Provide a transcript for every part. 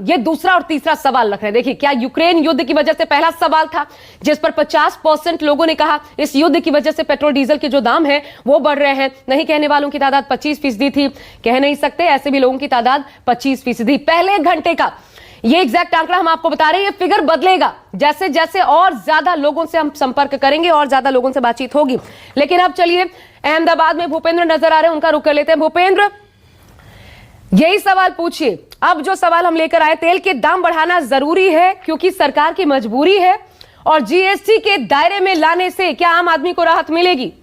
ये दूसरा और तीसरा सवाल रख रहे हैं। देखिए, क्या यूक्रेन युद्ध की वजह से पहला सवाल था जिस पर 50% लोगों ने कहा इस युद्ध की वजह से पेट्रोल डीजल के जो दाम है वो बढ़ रहे हैं। नहीं कहने वालों की तादाद 25% थी, कह नहीं सकते, ऐसे भी लोगों की तादाद 25% पहले एक घंटे का। ये एग्जैक्ट आंकड़ा हम आपको बता रहे हैं, ये फिगर बदलेगा जैसे जैसे और ज्यादा लोगों से हम संपर्क करेंगे और ज्यादा लोगों से बातचीत होगी। लेकिन अब चलिए, अहमदाबाद में भूपेंद्र नजर आ रहे हैं, उनका रुख कर लेते हैं। भूपेंद्र, यही सवाल पूछिए। अब जो सवाल हम लेकर आए, तेल के दाम बढ़ाना जरूरी है क्योंकि सरकार की मजबूरी है, और जीएसटी के दायरे में लाने से क्या आम आदमी को राहत मिलेगी?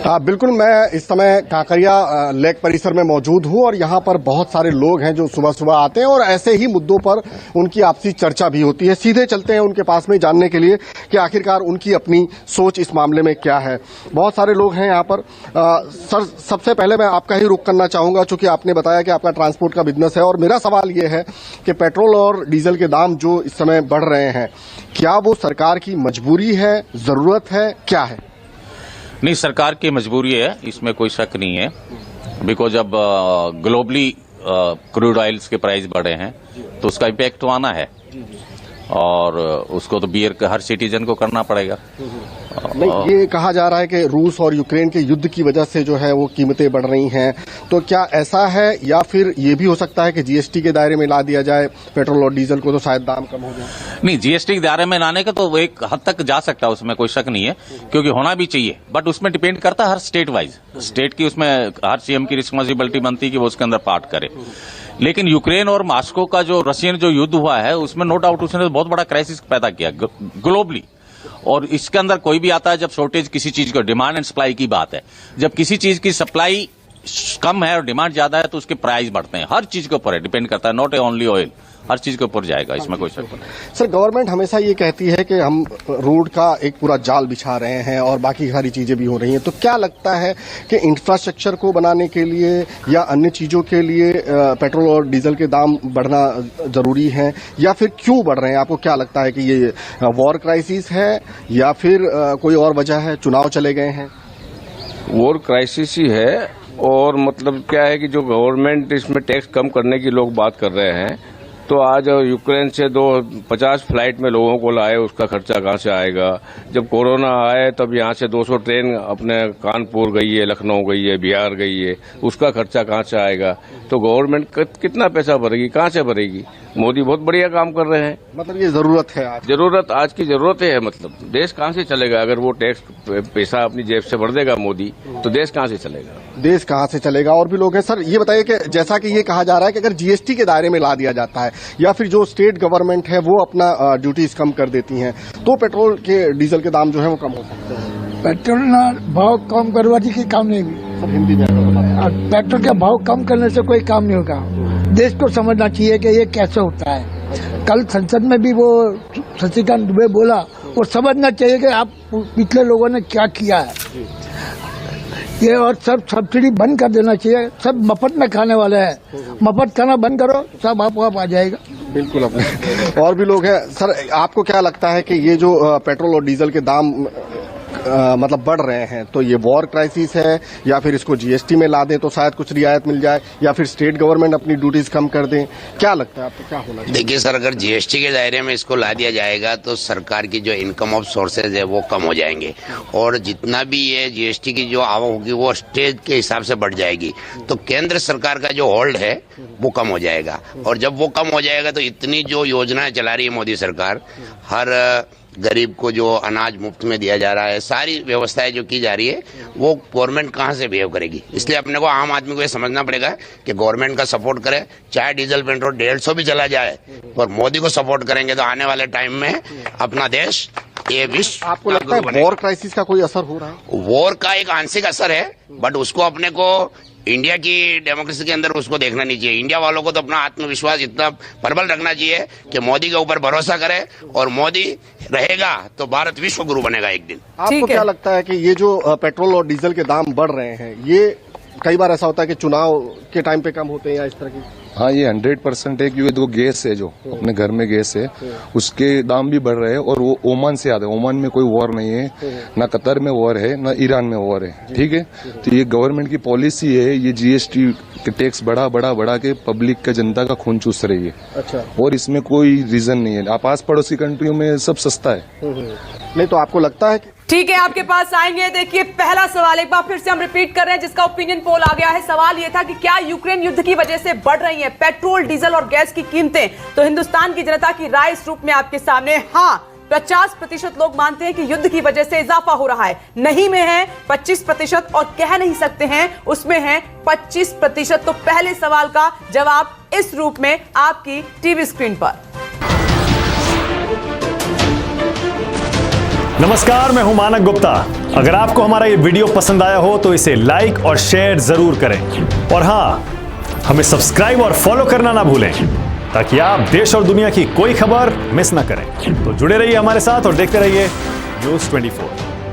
बिल्कुल, मैं इस समय कांकरिया लेक परिसर में मौजूद हूं और यहां पर बहुत सारे लोग हैं जो सुबह सुबह आते हैं और ऐसे ही मुद्दों पर उनकी आपसी चर्चा भी होती है। सीधे चलते हैं उनके पास में जानने के लिए कि आखिरकार उनकी अपनी सोच इस मामले में क्या है। बहुत सारे लोग हैं यहाँ पर। सर, सबसे पहले मैं आपका ही रुख करना चाहूंगा, चूंकि आपने बताया कि आपका ट्रांसपोर्ट का बिजनेस है, और मेरा सवाल ये है कि पेट्रोल और डीजल के दाम जो इस समय बढ़ रहे हैं, क्या वो सरकार की मजबूरी है, जरूरत है, क्या है? नहीं, सरकार की मजबूरी है, इसमें कोई शक नहीं है। बिकॉज अब ग्लोबली क्रूड ऑयल्स के प्राइस बढ़े हैं तो उसका इम्पैक्ट तो आना है, और उसको तो बियर हर सिटीजन को करना पड़ेगा। नहीं, ये कहा जा रहा है कि रूस और यूक्रेन के युद्ध की वजह से जो है वो कीमतें बढ़ रही हैं, तो क्या ऐसा है, या फिर ये भी हो सकता है कि जीएसटी के दायरे में ला दिया जाए पेट्रोल और डीजल को तो शायद दाम कम हो जाए? नहीं, जीएसटी के दायरे में लाने का तो एक हद तक जा सकता है, उसमें कोई शक नहीं है, क्योंकि होना भी चाहिए। बट उसमें डिपेंड करता है हर स्टेट वाइज, स्टेट की उसमें हर सीएम की रिस्पॉन्सिबिलिटी बनती है कि वो उसके अंदर पार्ट करे। लेकिन यूक्रेन और मॉस्को का जो रशियन जो युद्ध हुआ है, उसमें नो डाउट उसने बहुत बड़ा क्राइसिस पैदा किया ग्लोबली। और इसके अंदर कोई भी आता है जब शॉर्टेज किसी चीज को, डिमांड एंड सप्लाई की बात है, जब किसी चीज की सप्लाई कम है और डिमांड ज्यादा है तो उसके प्राइस बढ़ते हैं। हर चीज के ऊपर है, डिपेंड करता है, नॉट ओनली ऑयल, हर चीज के ऊपर जाएगा, इसमें कोई शक नहीं। सर, गवर्नमेंट हमेशा ये कहती है कि हम रोड का एक पूरा जाल बिछा रहे हैं और बाकी सारी चीजें भी हो रही हैं, तो क्या लगता है कि इंफ्रास्ट्रक्चर को बनाने के लिए या अन्य चीजों के लिए पेट्रोल और डीजल के दाम बढ़ना जरूरी है, या फिर क्यों बढ़ रहे हैं? आपको क्या लगता है कि ये वॉर क्राइसिस है या फिर कोई और वजह है, चुनाव चले गए हैं? वॉर क्राइसिस ही है, और मतलब क्या है कि जो गवर्नमेंट इसमें टैक्स कम करने की लोग बात कर रहे हैं, तो आज यूक्रेन से 50 फ्लाइट में लोगों को लाए, उसका खर्चा कहाँ से आएगा? जब कोरोना आए तब यहाँ से 200 ट्रेन अपने कानपुर गई है, लखनऊ गई है, बिहार गई है, उसका खर्चा कहाँ से आएगा? तो गवर्नमेंट कितना पैसा भरेगी, कहाँ से भरेगी? मोदी बहुत बढ़िया काम कर रहे हैं। मतलब ये जरूरत है, आज की जरूरत है। मतलब देश कहाँ से चलेगा अगर वो टैक्स पैसा अपनी जेब से भर देगा मोदी, तो देश कहाँ से चलेगा? देश कहाँ से चलेगा? और भी लोग हैं। सर, ये बताइए कि जैसा कि ये कहा जा रहा है कि अगर जीएसटी के दायरे में ला दिया जाता है या फिर जो स्टेट गवर्नमेंट है वो अपना ड्यूटीज कम कर देती हैं, तो पेट्रोल के डीजल के दाम जो है वो कम हो सकते हैं। पेट्रोल ना भाव कम करवाने की काम नहीं हुई। सब हिंदी में पेट्रोल का भाव कम करने से कोई काम नहीं होगा। देश को समझना चाहिए कि ये कैसे होता है। कल संसद में भी वो शशिकांत दुबे बोला, वो समझना चाहिए कि आप पिछले लोगों ने क्या किया है ये, और सब सब्सिडी बंद कर देना चाहिए। सब मफत में खाने वाले हैं, मफत खाना बंद करो, सब आप आ जाएगा। बिल्कुल। अपने और भी लोग हैं। सर, आपको क्या लगता है कि ये जो पेट्रोल और डीजल के दाम मतलब बढ़ रहे हैं, तो ये वॉर क्राइसिस है, या फिर इसको जीएसटी में ला दें तो शायद कुछ रियायत मिल जाए, या फिर स्टेट गवर्नमेंट अपनी ड्यूटीज कम कर दें? क्या लगता है आपको, क्या होना चाहिए? देखिए सर, अगर जीएसटी के दायरे में इसको ला दिया जाएगा तो सरकार की जो इनकम ऑफ सोर्सेज है वो कम हो जाएंगे, और जितना भी ये जीएसटी की जो आवक होगी वो स्टेट के हिसाब से बढ़ जाएगी, तो केंद्र सरकार का जो होल्ड है वो कम हो जाएगा। और जब वो कम हो जाएगा तो इतनी जो योजनाएं चला रही है मोदी सरकार, हर गरीब को जो अनाज मुफ्त में दिया जा रहा है, सारी व्यवस्थाएं जो की जा रही है, वो गवर्नमेंट कहां से बिहेव करेगी? इसलिए अपने को, आम आदमी को ये समझना पड़ेगा कि गवर्नमेंट का सपोर्ट करे, चाहे डीजल पेट्रोल 150 भी चला जाए, पर मोदी को सपोर्ट करेंगे तो आने वाले टाइम में अपना देश ये विश्व। आपको लगता है वॉर क्राइसिस का कोई असर हो रहा है? वॉर का एक आंशिक असर है, बट उसको अपने को इंडिया की डेमोक्रेसी के अंदर उसको देखना नहीं चाहिए। इंडिया वालों को तो अपना आत्मविश्वास इतना प्रबल रखना चाहिए कि मोदी के ऊपर भरोसा करे, और मोदी रहेगा तो भारत विश्व गुरु बनेगा एक दिन। आपको क्या लगता है कि ये जो पेट्रोल और डीजल के दाम बढ़ रहे हैं, ये कई बार ऐसा होता है कि चुनाव के टाइम पे कम होते हैं या इस तरह की। हाँ, ये 100% है, क्योंकि जो गैस है, जो अपने घर में गैस है, उसके दाम भी बढ़ रहे हैं और वो ओमान से आता है। ओमान में कोई वॉर नहीं है, ना कतर में वॉर है, ना ईरान में वॉर है, ठीक है। तो ये गवर्नमेंट की पॉलिसी है, ये जीएसटी के टैक्स बढ़ा के पब्लिक का, जनता का खून चूस रही है। अच्छा। और इसमें कोई रीजन नहीं है। आप आस पड़ोसी कंट्रियों में सब सस्ता है। नहीं तो आपको लगता है कि ठीक है, आपके पास आएंगे। देखिए, पहला सवाल एक बार फिर से हम रिपीट कर रहे हैं, जिसका ओपिनियन पोल आ गया है। सवाल यह था कि क्या यूक्रेन युद्ध की वजह से बढ़ रही हैं पेट्रोल, डीजल और गैस की कीमतें? तो हिंदुस्तान की जनता की राय इस रूप में आपके सामने। हाँ, 50% लोग मानते हैं कि युद्ध की वजह से इजाफा हो रहा है। नहीं में है 25% और कह नहीं सकते हैं उसमें है 25%। तो पहले सवाल का जवाब इस रूप में आपकी टीवी स्क्रीन पर। नमस्कार, मैं हूं मानक गुप्ता। अगर आपको हमारा ये वीडियो पसंद आया हो तो इसे लाइक और शेयर जरूर करें, और हां, हमें सब्सक्राइब और फॉलो करना ना भूलें, ताकि आप देश और दुनिया की कोई खबर मिस ना करें। तो जुड़े रहिए हमारे साथ और देखते रहिए न्यूज़ 24।